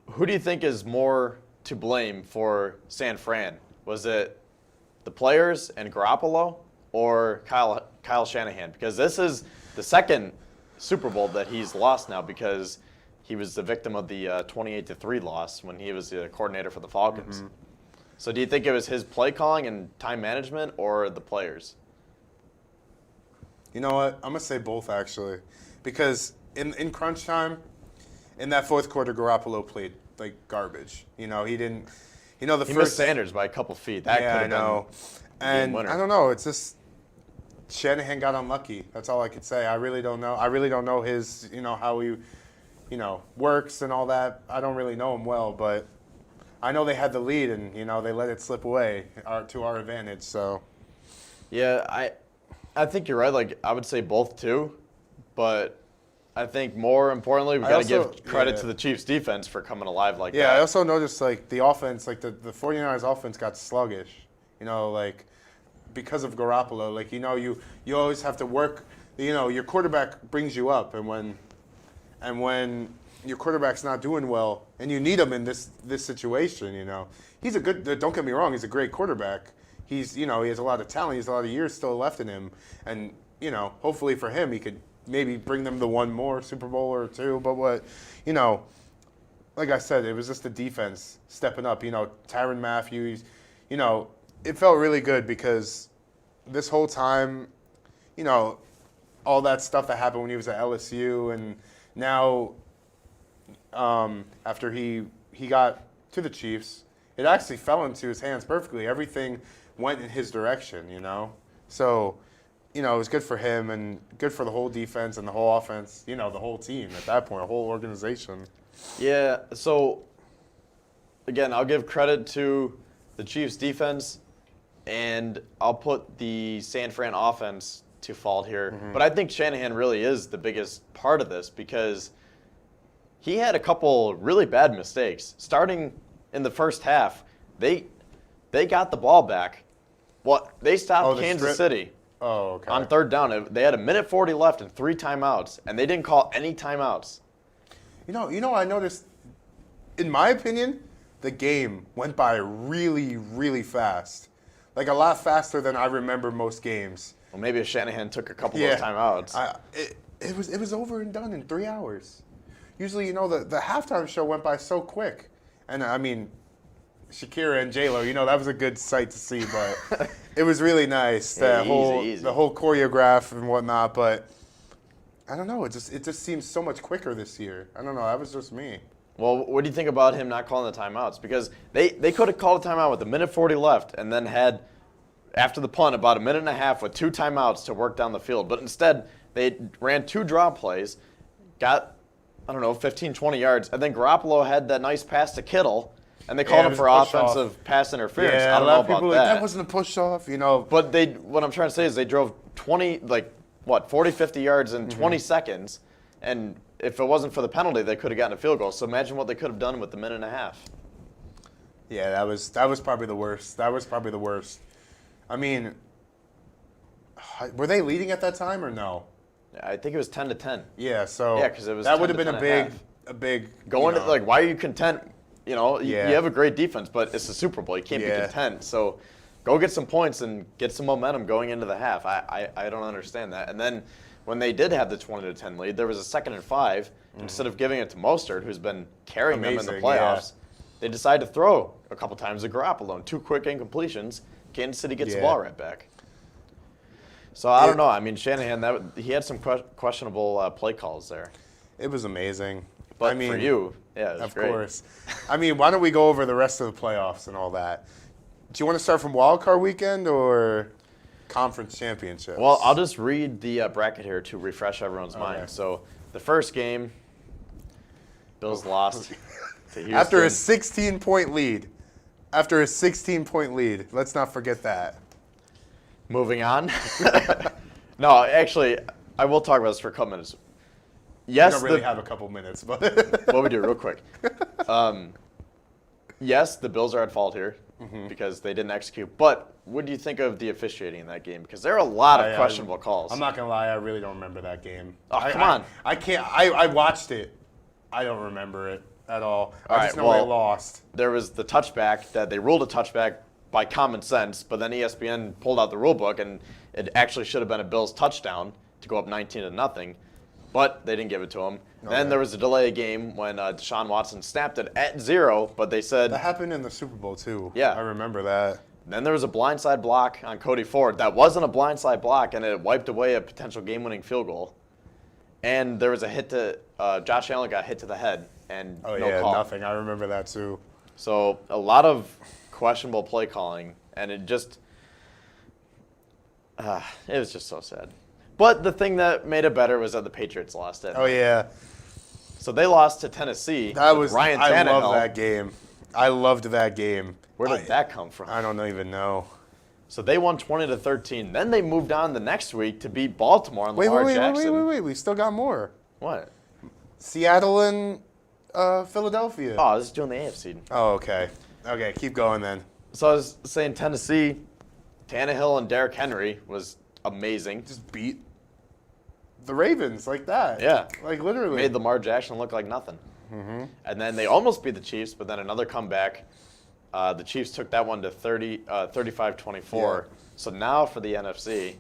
who do you think is more to blame for San Fran? Was it the players and Garoppolo or Kyle Shanahan? Because this is the second Super Bowl that he's lost now, because he was the victim of the 28-3 loss when he was the coordinator for the Falcons. Mm-hmm. So do you think it was his play calling and time management or the players? You know what? I'm going to say both, actually. Because in crunch time, in that fourth quarter, Garoppolo played like garbage. He didn't. He missed Sanders by a couple feet. That could have been the game winner. I don't know. It's just Shanahan got unlucky. That's all I could say. I really don't know. I really don't know his, how he, works and all that. I don't really know him well, but I know they had the lead and, they let it slip away to our advantage. So. Yeah, I think you're right. Like, I would say both too, but I think more importantly, we got to give credit to the Chiefs defense for coming alive like that. Yeah, I also noticed like the offense, like the 49ers offense got sluggish, because of Garoppolo. Like, you always have to work, your quarterback brings you up, and when your quarterback's not doing well and you need him in this situation, he's a good, don't get me wrong, he's a great quarterback. He's, he has a lot of talent. He has a lot of years still left in him. And, hopefully for him, he could maybe bring them to one more Super Bowl or 2. But like I said, it was just the defense stepping up. Tyrann Mathieu, it felt really good because this whole time, all that stuff that happened when he was at LSU, and now after he got to the Chiefs, it actually fell into his hands perfectly. Everything went in his direction, you know? So, you know, it was good for him and good for the whole defense and the whole offense, you know, the whole team at that point, the whole organization. Yeah, so, again, I'll give credit to the Chiefs' defense, and I'll put the San Fran offense to fault here. Mm-hmm. But I think Shanahan really is the biggest part of this because he had a couple really bad mistakes. Starting in the first half, they got the ball back. Well, they stopped Kansas City on third down. They had 1:40 left and 3 timeouts, and they didn't call any timeouts. You know, I noticed, in my opinion, the game went by really, really fast. Like a lot faster than I remember most games. Well, maybe if Shanahan took a couple of those timeouts. It was over and done in 3 hours. Usually, you know, the halftime show went by so quick. And, I mean, Shakira and J-Lo, you know, that was a good sight to see. But it was really nice, the whole choreograph and whatnot. But, I don't know, it just seems so much quicker this year. I don't know, that was just me. Well, what do you think about him not calling the timeouts? Because they could have called a timeout with 1:40 left and then had, after the punt, about 1.5 minutes with 2 timeouts to work down the field. But instead, they ran 2 draw plays, got, 15, 20 yards, and then Garoppolo had that nice pass to Kittle, and they called him for offensive pass interference. Yeah, I don't know about that. That wasn't a push-off, you know. But what I'm trying to say is they drove 40, 50 yards in 20 seconds, and if it wasn't for the penalty, they could have gotten a field goal. So imagine what they could have done with the 1.5 minutes. Yeah, that was probably the worst. That was probably the worst. I mean, were they leading at that time or no? I think it was 10-10. Yeah, so yeah, because it was that would have been a big going to, like, why are you content? You know, you Yeah. have a great defense, but it's the Super Bowl. You can't be content. So go get some points and get some momentum going into the half. I don't understand that. And then when they did have the 20-10 lead, there was a 2nd and 5. Instead of giving it to Mostert, who's been carrying them in the playoffs, they decided to throw a couple times to Garoppolo and 2 quick incompletions. Kansas City gets the ball right back. So I don't know. I mean, Shanahan, he had some questionable play calls there. It was amazing. But I mean, for you, yeah, it was great. Of course. I mean, why don't we go over the rest of the playoffs and all that? Do you want to start from Wild Card Weekend or Conference Championships? Well, I'll just read the bracket here to refresh everyone's mind. So the first game, Bills lost to Houston. After a 16-point lead. Let's not forget that. Moving on. No, actually, I will talk about this for a couple minutes. Yes, we don't really have a couple minutes, but what we do real quick. Yes, the Bills are at fault here because they didn't execute. But what do you think of the officiating in that game? Because there are a lot of questionable calls. I'm not gonna lie, I really don't remember that game. Oh, come on! I can't. I watched it. I don't remember it at all. I just know they lost. There was the touchback that they ruled a touchback by common sense, but then ESPN pulled out the rule book and it actually should have been a Bills touchdown to go up 19-0, but they didn't give it to him. Then there was a delay of game when Deshaun Watson snapped it at 0, but they said that happened in the Super Bowl too. Yeah, I remember that. Then there was a blindside block on Cody Ford that wasn't a blindside block, and it wiped away a potential game-winning field goal. And there was a hit to Josh Allen got hit to the head and no call. Nothing. I remember that too. So a lot of questionable play calling, and it was just so sad. But the thing that made it better was that the Patriots lost it. Oh yeah. So they lost to Tennessee. Ryan Tannehill. I love that game. I loved that game. Where did that come from? I don't even know. So they won 20-13. Then they moved on the next week to beat Baltimore on Lamar Jackson. Wait. We still got more. What? Seattle and Philadelphia. Oh, this is doing the AFC. Oh, okay. Okay, keep going then. So I was saying Tennessee, Tannehill and Derrick Henry was amazing. Just beat the Ravens like that. Yeah. Like literally. Made Lamar Jackson look like nothing. And then they almost beat the Chiefs, but then another comeback. The Chiefs took that one to 35-24. Yeah. So now for the NFC,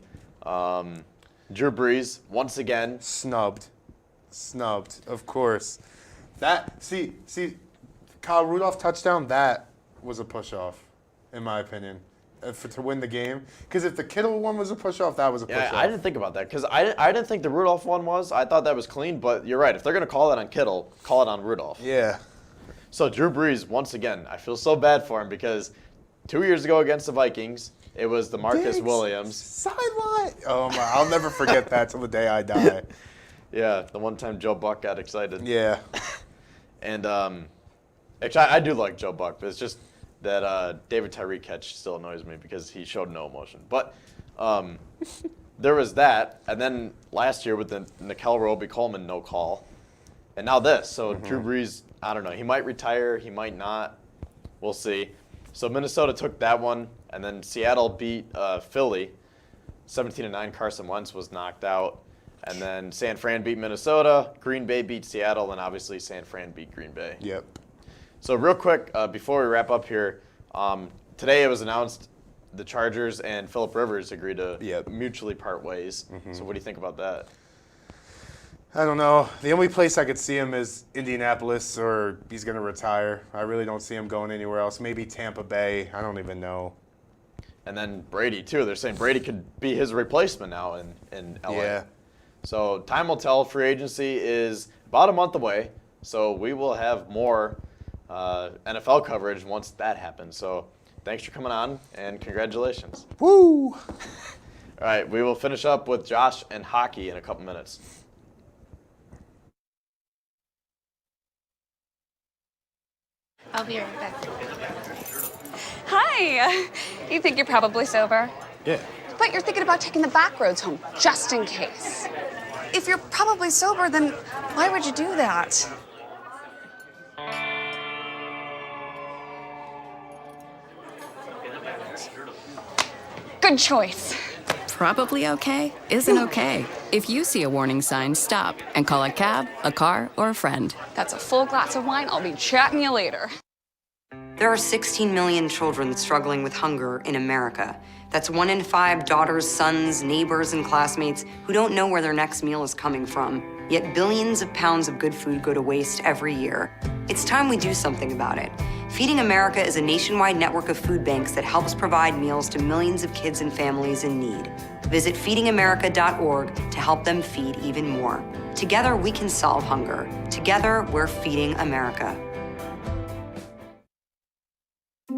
Drew Brees, once again. Snubbed, of course. See, Kyle Rudolph touchdown, that was a push-off, in my opinion. to win the game? Because if the Kittle one was a push-off, that was a push-off. Yeah, I didn't think about that because I didn't think the Rudolph one was. I thought that was clean, but you're right. If they're going to call it on Kittle, call it on Rudolph. Yeah. So Drew Brees, once again, I feel so bad for him because 2 years ago against the Vikings, it was the Marcus Williams. Sideline. Oh, my. I'll never forget that till the day I die. Yeah, the one time Joe Buck got excited. Yeah. And actually, I do like Joe Buck, but it's just that David Tyree catch still annoys me because he showed no emotion. But there was that, and then last year with the Nickel Roby-Coleman no call, and now this. So Drew Brees, I don't know. He might retire. He might not. We'll see. So Minnesota took that one, and then Seattle beat Philly 17-9. Carson Wentz was knocked out. And then San Fran beat Minnesota, Green Bay beat Seattle, and obviously San Fran beat Green Bay. Yep. So real quick, before we wrap up here, today it was announced the Chargers and Phillip Rivers agreed to mutually part ways. So what do you think about that? I don't know. The only place I could see him is Indianapolis, or he's going to retire. I really don't see him going anywhere else. Maybe Tampa Bay. I don't even know. And then Brady, too. They're saying Brady could be his replacement now in LA. Yeah. So time will tell. Free agency is about a month away. So we will have more NFL coverage once that happens. So thanks for coming on, and congratulations. Woo! All right, we will finish up with Josh and hockey in a couple minutes. I'll be right back. Hi. You think you're probably sober? Yeah. But you're thinking about taking the back roads home, just in case. If you're probably sober, then why would you do that? Good choice. Probably okay isn't okay. If you see a warning sign, stop and call a cab, a car, or a friend. That's a full glass of wine. I'll be chatting you later. There are 16 million children struggling with hunger in America. That's 1 in 5 daughters, sons, neighbors, and classmates who don't know where their next meal is coming from. Yet billions of pounds of good food go to waste every year. It's time we do something about it. Feeding America is a nationwide network of food banks that helps provide meals to millions of kids and families in need. Visit feedingamerica.org to help them feed even more. Together, we can solve hunger. Together, we're feeding America.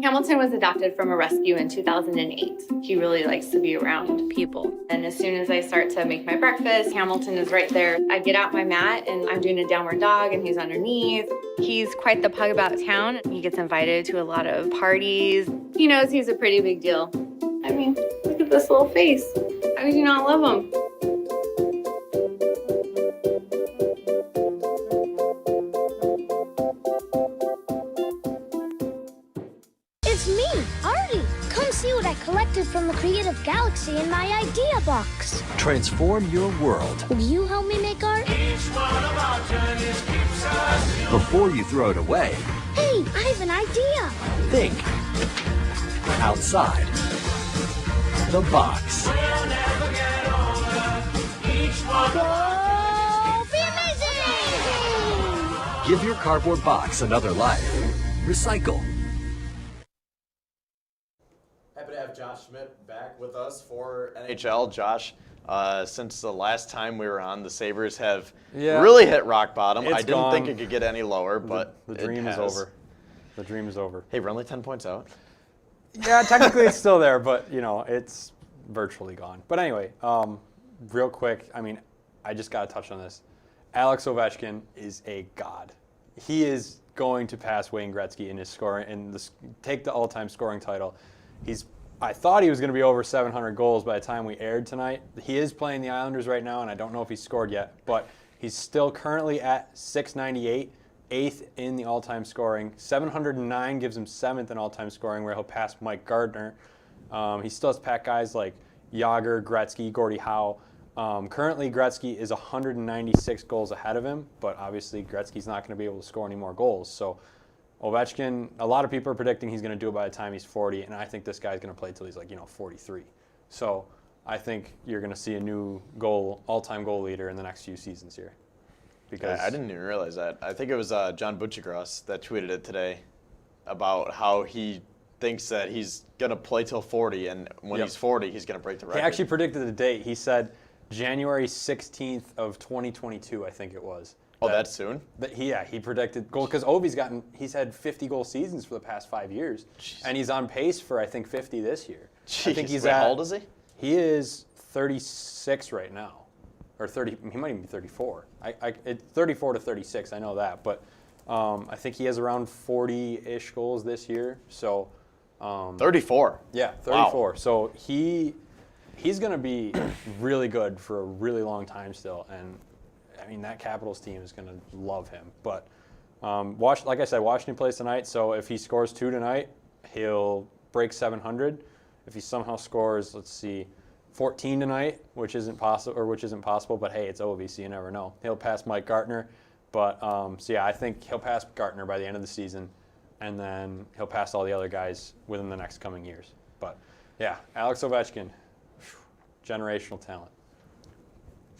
Hamilton was adopted from a rescue in 2008. He really likes to be around people. And as soon as I start to make my breakfast, Hamilton is right there. I get out my mat and I'm doing a downward dog and he's underneath. He's quite the pug about town. He gets invited to a lot of parties. He knows he's a pretty big deal. I mean, look at this little face. How could you not love him? It's me, Artie. Come see what I collected from the Creative Galaxy in my idea box. Transform your world Will you help me make art? before you throw it away. Hey, I have an idea. Think outside the box. Go be amazing! Give your cardboard box another life. Recycle. Happy to have Josh Schmidt back with us for NHL. Josh, since the last time we were on, the Sabres have really hit rock bottom. I didn't think it could get any lower, but the dream is over. The dream is over. Hey, we're only 10 points out. Yeah, technically it's still there, but, you know, it's virtually gone. But anyway, real quick, I mean, I just got to touch on this. Alex Ovechkin is a god. He is going to pass Wayne Gretzky in his scoring and take the all-time scoring title. I thought he was going to be over 700 goals by the time we aired tonight. He is playing the Islanders right now, and I don't know if he's scored yet, but he's still currently at 698, 8th in the all-time scoring. 709 gives him 7th in all-time scoring, where he'll pass Mike Gardner. He still has packed guys like Yager, Gretzky, Gordie Howe. Currently, Gretzky is 196 goals ahead of him, but obviously Gretzky's not going to be able to score any more goals. So Ovechkin, a lot of people are predicting he's going to do it by the time he's 40, and I think this guy's going to play till he's 43. So I think you're going to see a new all-time goal leader in the next few seasons here. Because I didn't even realize that. I think it was John Butchagras that tweeted it today about how he thinks that he's going to play till 40, and when he's 40, he's going to break the record. He actually predicted the date. He said January 16th of 2022, I think it was. Oh, that's soon? He predicted goal because he's had 50 goal seasons for the past 5 years, and he's on pace for I think 50 this year. Jeez. I think he's Wait, how old is he? He is 36 right now, or 30. He might even be 34. 34 to 36. I know that, but I think he has around 40-ish goals this year. So 34. Yeah, 34. Wow. So he's going to be really good for a really long time still, and I mean, that Capitals team is going to love him. But like I said, Washington plays tonight, so if he scores 2 tonight, he'll break 700. If he somehow scores, 14 tonight, which isn't possible, but hey, it's Ovi, so you never know. He'll pass Mike Gartner. But I think he'll pass Gartner by the end of the season, and then he'll pass all the other guys within the next coming years. But yeah, Alex Ovechkin, generational talent.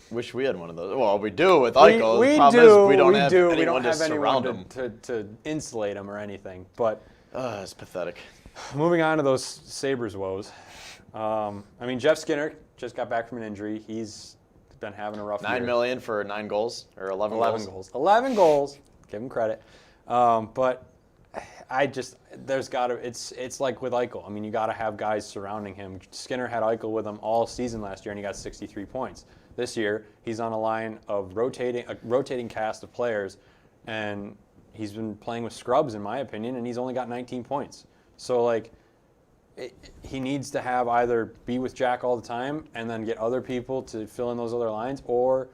Wish we had one of those. Well, we do with Eichel. We The problem is we don't have anyone to surround him. to insulate him or anything. But it's pathetic. Moving on to those Sabres woes. I mean, Jeff Skinner just got back from an injury. He's been having a rough year. $9 million for 9 goals or 11 goals. 11 goals. Give him credit. But it's like with Eichel. I mean, you got to have guys surrounding him. Skinner had Eichel with him all season last year, and he got 63 points. This year, he's on a line of rotating cast of players, and he's been playing with scrubs, in my opinion, and he's only got 19 points. So, he needs to have either be with Jack all the time and then get other people to fill in those other lines, or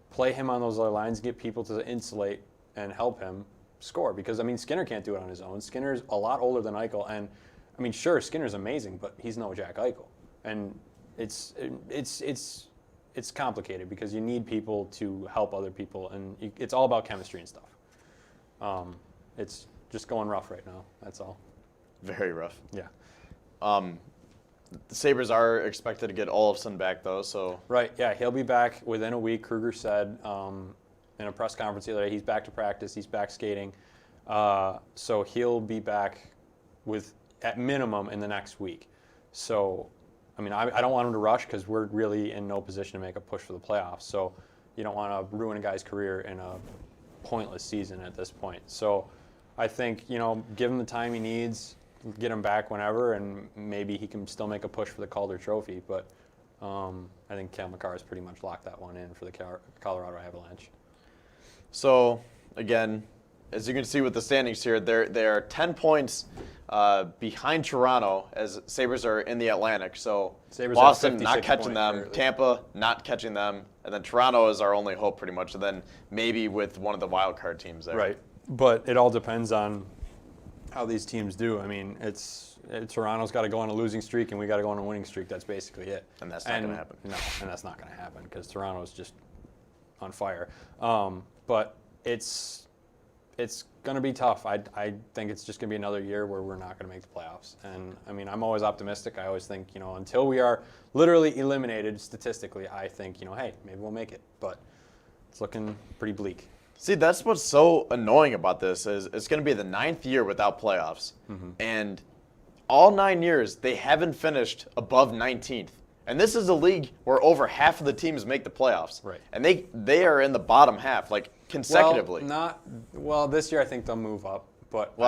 play him on those other lines, get people to insulate and help him score. Because, I mean, Skinner can't do it on his own. Skinner's a lot older than Eichel, and, I mean, sure, Skinner's amazing, but he's no Jack Eichel. And it's complicated because you need people to help other people, and it's all about chemistry and stuff. It's just going rough right now. That's all. Very rough. Yeah. The Sabres are expected to get Olofsson back, though. So right. Yeah, he'll be back within a week. Kruger said in a press conference the other day he's back to practice. He's back skating. So he'll be back at minimum in the next week. So. I mean, I don't want him to rush because we're really in no position to make a push for the playoffs. So you don't want to ruin a guy's career in a pointless season at this point. So I think, give him the time he needs, get him back whenever, and maybe he can still make a push for the Calder Trophy. But I think Cale Makar has pretty much locked that one in for the Colorado Avalanche. So, again, as you can see with the standings here, they are 10 points behind Toronto as Sabres are in the Atlantic. So Sabres Boston not catching them, currently. Tampa not catching them, and then Toronto is our only hope pretty much, and then maybe with one of the wild card teams there. Right, but it all depends on how these teams do. I mean, Toronto's got to go on a losing streak, and we got to go on a winning streak. That's basically it. And that's not going to happen. No, and that's not going to happen because Toronto's just on fire. But it's going to be tough. I think it's just going to be another year where we're not going to make the playoffs. And, I mean, I'm always optimistic. I always think, until we are literally eliminated statistically, I think, hey, maybe we'll make it. But it's looking pretty bleak. See, that's what's so annoying about this is it's going to be the 9th year without playoffs. Mm-hmm. And all 9 years, they haven't finished above 19th. And this is a league where over half of the teams make the playoffs. Right. And they are in the bottom half, consecutively. Well, this year I think they'll move up, but you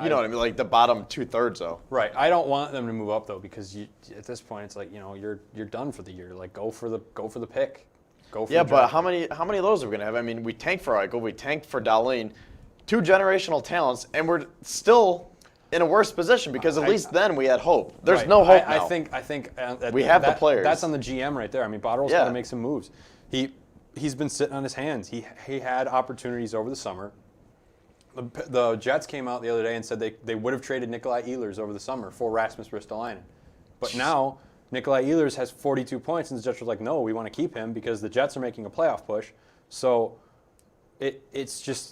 know what I mean, the bottom 2/3 though. Right. I don't want them to move up though because at this point it's you're done for the year. Go for the pick. Go for but how many of those are we gonna have? I mean, we tanked for Eichel, we tanked for Dahlin, 2 generational talents, and we're still in a worse position because at least then we had hope. There's no hope now. I think we have the players. That's on the GM right there. I mean, Botterill's got to make some moves. He's been sitting on his hands. He had opportunities over the summer. The Jets came out the other day and said they would have traded Nikolai Ehlers over the summer for Rasmus Ristolainen. But now Nikolai Ehlers has 42 points, and the Jets are like, no, we want to keep him because the Jets are making a playoff push. So it's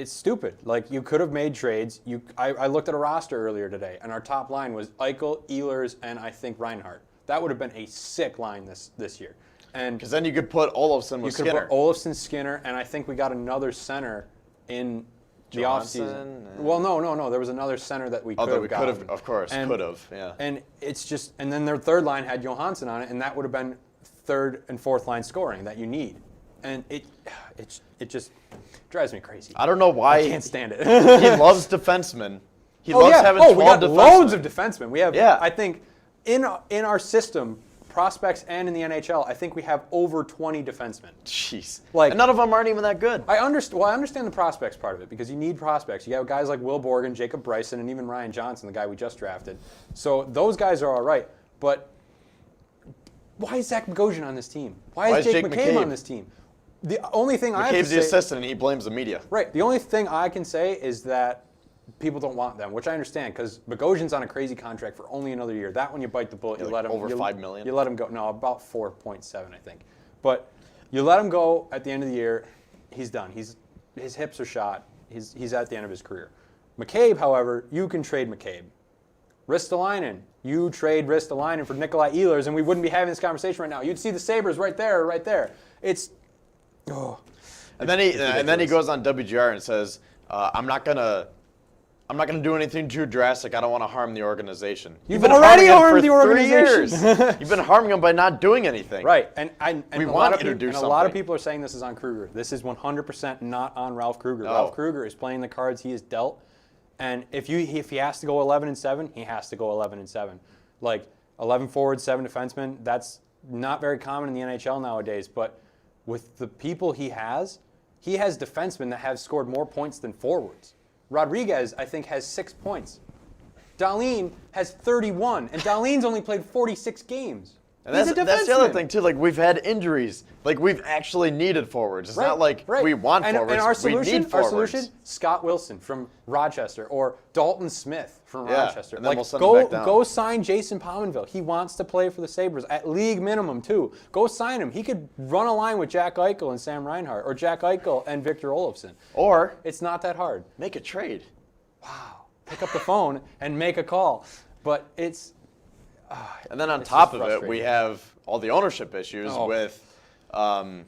stupid. You could have made trades. I looked at a roster earlier today, and our top line was Eichel, Ehlers, and I think Reinhart. That would have been a sick line this year. Because then you could put Olofsson with Skinner. You could put Olofsson, Skinner, and I think we got another center in the offseason. Well, no. There was another center that we could have gotten. Of course, could have, yeah. And it's just, and then their third line had Johansson on it, and that would have been third and fourth line scoring that you need. And it just drives me crazy. I don't know why. I can't stand it. He loves defensemen. He loves having 12 we got defensemen. loads of defensemen. We have, Yeah. I think, in our system, prospects and in the NHL, I think we have over 20 defensemen. Jeez. Like, and none of them aren't even that good. I understand the prospects part of it because you need prospects. You have guys like Will Borgen, Jacob Bryson, and even Ryan Johnson, the guy we just drafted. So those guys are all right. But why is Zach Bogosian on this team? Why is Jake McCabe on this team? The only thing I have to McCabe's say, the assistant, and he blames the media. Right. The only thing I can say is that people don't want them, which I understand because Bogosian's on a crazy contract for only another year. That one you bite the bullet, you let him over $5 million. You let him go. No, about 4.7, I think. But you let him go at the end of the year. He's done. His hips are shot. He's at the end of his career. McCabe, however, you can trade McCabe. Ristolainen, you trade Ristolainen for Nikolai Ehlers, and we wouldn't be having this conversation right now. You'd see the Sabres right there. It's And then he goes on WGR and says, I'm not gonna do anything too drastic. I don't want to harm the organization. You've been already harmed the organization. 3 years. You've been harming them by not doing anything. Right, and we a want lot you of to do and something. a lot of people are saying this is on Kruger. This is 100% not on Ralph Kruger. No. Ralph Kruger is playing the cards he is dealt, and if he has to go 11-7, he has to go 11-7. Like 11 forwards, 7 defensemen. That's not very common in the NHL nowadays. But with the people he has defensemen that have scored more points than forwards. Rodriguez, I think, has 6 points. Dahlin has 31, and Dahlin's only played 46 games. And He's a defenseman. that's the other thing too. Like we've had injuries. Like we've actually needed forwards. It's not like we want forwards. And our solution, we need forwards. Our solution, Scott Wilson from Rochester or Dalton Smith from Rochester. And then Like we'll send him back down. go sign Jason Pominville. He wants to play for the Sabres at league minimum too. Go sign him. He could run a line with Jack Eichel and Sam Reinhart, or Jack Eichel and Victor Olofsson. Or it's not that hard. Make a trade. Wow. Pick up the phone and make a call. But it's. And then on top of it, we have all the ownership issues with, the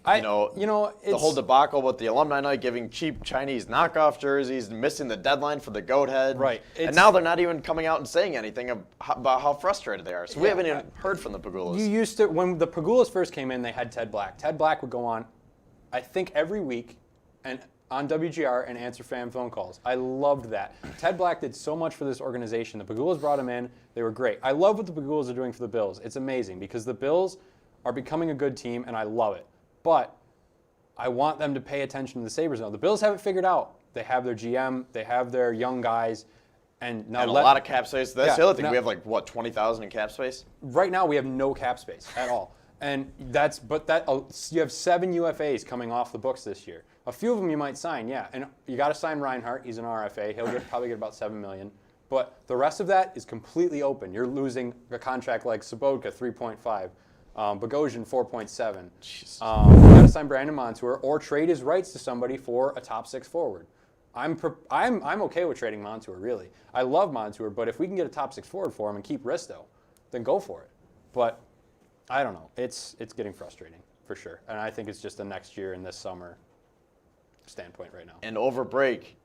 whole debacle with the alumni night, giving cheap Chinese knockoff jerseys, missing the deadline for the goat head. Right. And now they're not even coming out and saying anything about how frustrated they are. So we haven't even heard from the Pagulas. You used to, when the Pagulas first came in, they had Ted Black. Ted Black would go on, I think, every week and on WGR and answer fan phone calls. I loved that. Ted Black did so much for this organization. The Pagulas brought him in. They were great. I love what the Pagulas are doing for the Bills. It's amazing because the Bills are becoming a good team, and I love it. But I want them to pay attention to the Sabres now. The Bills have it figured out. They have their GM. They have their young guys. And now a lot of cap space. That's the other thing. Now, we have like, what, 20,000 in cap space? Right now we have no cap space at all. And you have 7 UFAs coming off the books this year. A few of them you might sign, yeah. And you got to sign Reinhart. He's an RFA. He'll probably get about $7 million. But the rest of that is completely open. You're losing a contract like Sobotka, 3.5. Bogosian, 4.7. You got to sign Brandon Montour or trade his rights to somebody for a top 6 forward. I'm okay with trading Montour, really. I love Montour, but if we can get a top 6 forward for him and keep Risto, then go for it. But I don't know. It's getting frustrating for sure, and I think it's just a next year and this summer standpoint right now. And over break,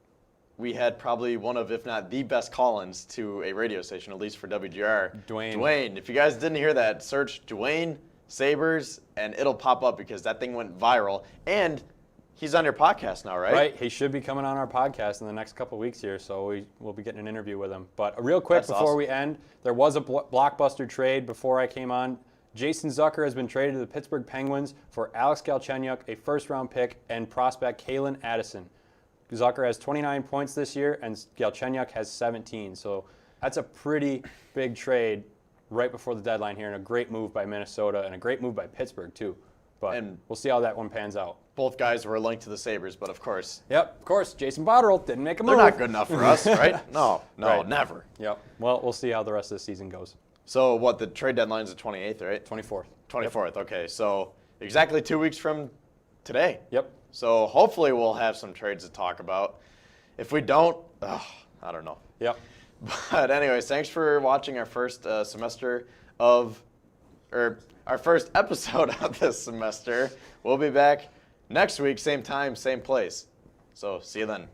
we had probably one of, if not the best call-ins to a radio station, at least for WGR. Dwayne. If you guys didn't hear that, search Dwayne Sabres, and it'll pop up because that thing went viral. And he's on your podcast now, right? Right. He should be coming on our podcast in the next couple of weeks here, so we'll be getting an interview with him. But real quick before we end, there was a blockbuster trade before I came on. Jason Zucker has been traded to the Pittsburgh Penguins for Alex Galchenyuk, a first-round pick, and prospect Kalen Addison. Zucker has 29 points this year, and Galchenyuk has 17. So that's a pretty big trade right before the deadline here, and a great move by Minnesota, and a great move by Pittsburgh, too. But we'll see how that one pans out. Both guys were linked to the Sabres, but of course. Yep, of course. Jason Botterill didn't make a move. They're not good enough for us, right? No, right. Never. Yep. Well, we'll see how the rest of the season goes. So what, the trade deadline's the 28th, right? 24th. 24th, yep. Okay. So exactly 2 weeks from today. Yep. So hopefully we'll have some trades to talk about. If we don't, I don't know. Yep. But anyways, thanks for watching our first our first episode of this semester. We'll be back next week, same time, same place. So see you then.